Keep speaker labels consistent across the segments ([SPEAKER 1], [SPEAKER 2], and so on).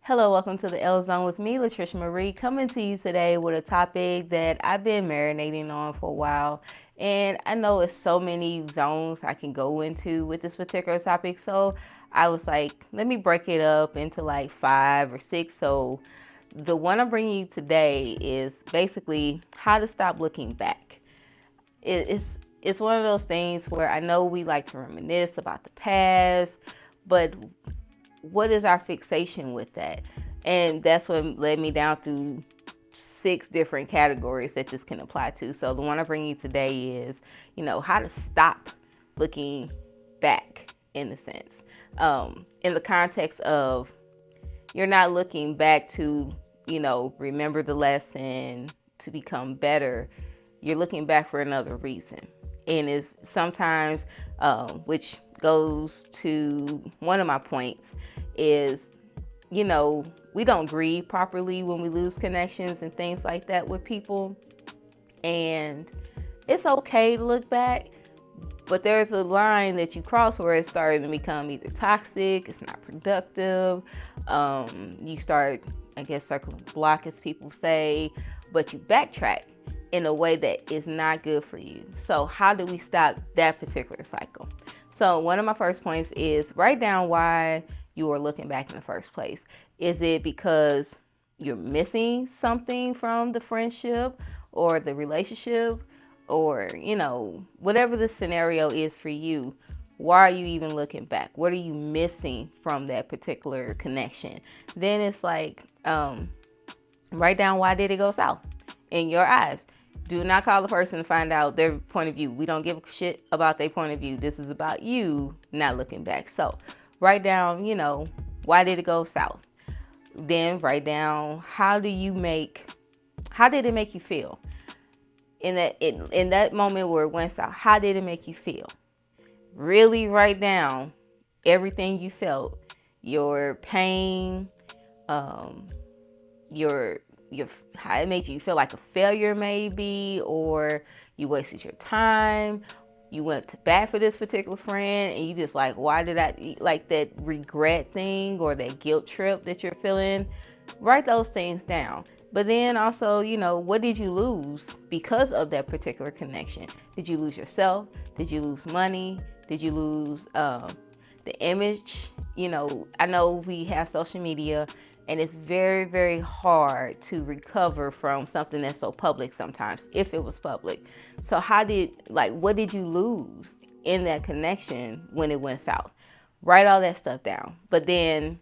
[SPEAKER 1] Hello, welcome to the L Zone with me, Latricia Marie, coming to you today with a topic that I've been marinating on for a while. And I know it's so many zones I can go into with this particular topic. So I was like, let me break it up into like 5 or 6. So the one I'm bringing you today is basically how to stop looking back. It's one of those things where I know we like to reminisce about the past, but what is our fixation with that? And that's what led me down through 6 different categories that this can apply to. So the one I bring you today is, how to stop looking back in a sense. In the context of you're not looking back to, remember the lesson to become better. You're looking back for another reason. And is sometimes, which goes to one of my points, is we don't grieve properly when we lose connections and things like that with people. And it's okay to look back, but there's a line that you cross where it's starting to become either toxic, it's not productive. You start, I guess, circling the block, as people say, but you backtrack in a way that is not good for you. So how do we stop that particular cycle? So one of my first points is write down why you are looking back in the first place. Is it because you're missing something from the friendship or the relationship, or whatever the scenario is for you? Why are you even looking back? What are you missing from that particular connection? Then it's like, write down, why did it go south in your eyes? Do not call the person to find out their point of view. We don't give a shit about their point of view. This is about you not looking back. So write down, why did it go south? Then write down, how did it make you feel? In that moment where it went south, how did it make you feel? Really write down everything you felt, your pain, your how it made you feel like a failure maybe, or you wasted your time, you went to bat for this particular friend, and you just like, why did I, like that regret thing or that guilt trip that you're feeling. Write those things down. But then also, what did you lose because of that particular connection? Did you lose yourself? Did you lose money? Did you lose the image? I know we have social media, and it's very, very hard to recover from something that's so public sometimes, if it was public. So what did you lose in that connection when it went south? Write all that stuff down. But then,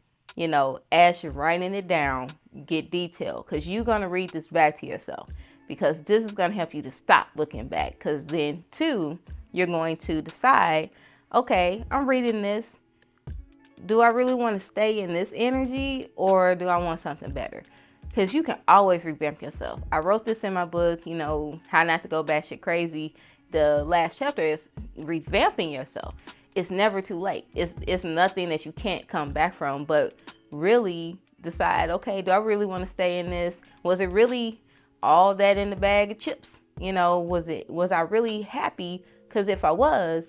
[SPEAKER 1] as you're writing it down, get detailed, because you're going to read this back to yourself, because this is going to help you to stop looking back. Because then, too, you're going to decide, okay, I'm reading this. Do I really want to stay in this energy, or do I want something better? Because you can always revamp yourself. I wrote this in my book, How Not to Go Batshit Crazy. The last chapter is revamping yourself. It's never too late. It's nothing that you can't come back from, but really decide, okay, do I really want to stay in this? Was it really all that in the bag of chips? Was I really happy? Because if I was,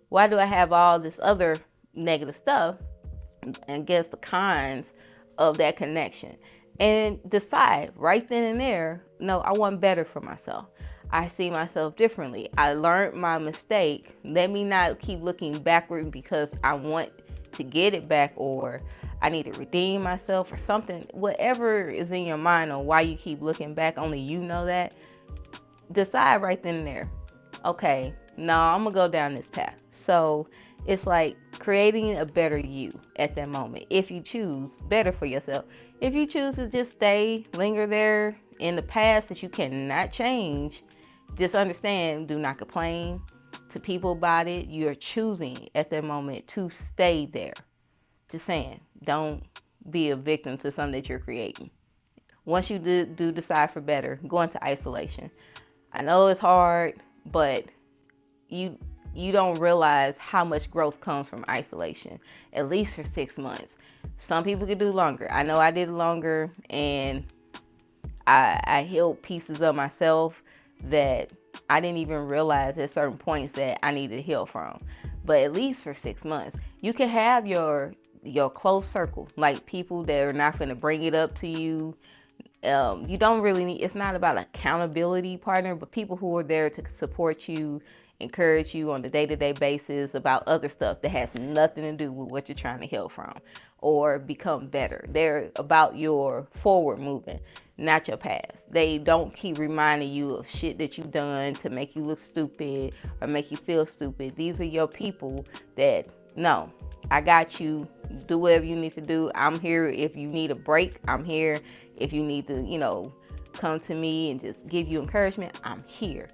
[SPEAKER 1] why do I have all this other negative stuff? And guess the cons of that connection. And decide right then and there, no, I want better for myself. I see myself differently. I learned my mistake. Let me not keep looking backward because I want to get it back, or I need to redeem myself or something. Whatever is in your mind on why you keep looking back, only you know that. Decide right then and there. Okay, no, I'm going to go down this path. So it's like creating a better you at that moment. If you choose better for yourself, if you choose to just linger there in the past that you cannot change, just understand, do not complain to people about it. You're choosing at that moment to stay there. Just saying, don't be a victim to something that you're creating. Once you do decide for better, go into isolation. I know it's hard, but you don't realize how much growth comes from isolation, at least for 6 months. Some people could do longer. I know I did longer, and I healed pieces of myself that I didn't even realize at certain points that I needed to heal from. But at least for 6 months, you can have your your close circle, like people that are not going to bring it up to you. You don't really need, it's not about accountability partner, but people who are there to support you, encourage you on the day-to-day basis about other stuff that has nothing to do with what you're trying to heal from or become better. They're about your forward movement, not your past. They don't keep reminding you of shit that you've done to make you look stupid or make you feel stupid. These are your people that, no, I got you. Do whatever you need to do. I'm here if you need a break. I'm here if you need to, come to me and just give you encouragement. I'm here.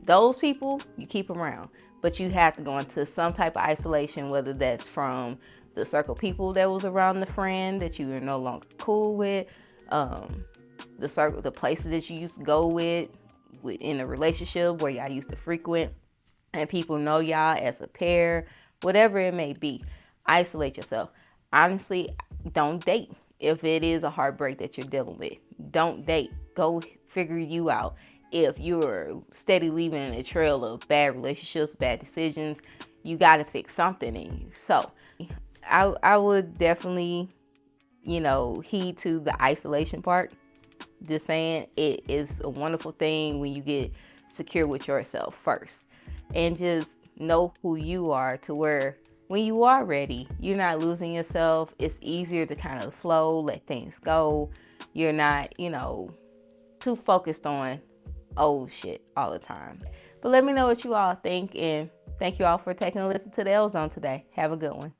[SPEAKER 1] Those people, you keep around. But you have to go into some type of isolation, whether that's from the circle of people that was around the friend that you are no longer cool with, the places that you used to go with in a relationship where y'all used to frequent, and people know y'all as a pair, whatever it may be. Isolate yourself. Honestly, don't date. If it is a heartbreak that you're dealing with, don't date. Go figure you out. If you're steady leaving a trail of bad relationships, bad decisions, you got to fix something in you. So I would definitely, heed to the isolation part. Just saying, it is a wonderful thing when you get secure with yourself first. And just know who you are to where when you are ready, you're not losing yourself. It's easier to kind of flow, let things go. You're not, too focused on old shit all the time. But let me know what you all think, and thank you all for taking a listen to the L Zone today. Have a good one.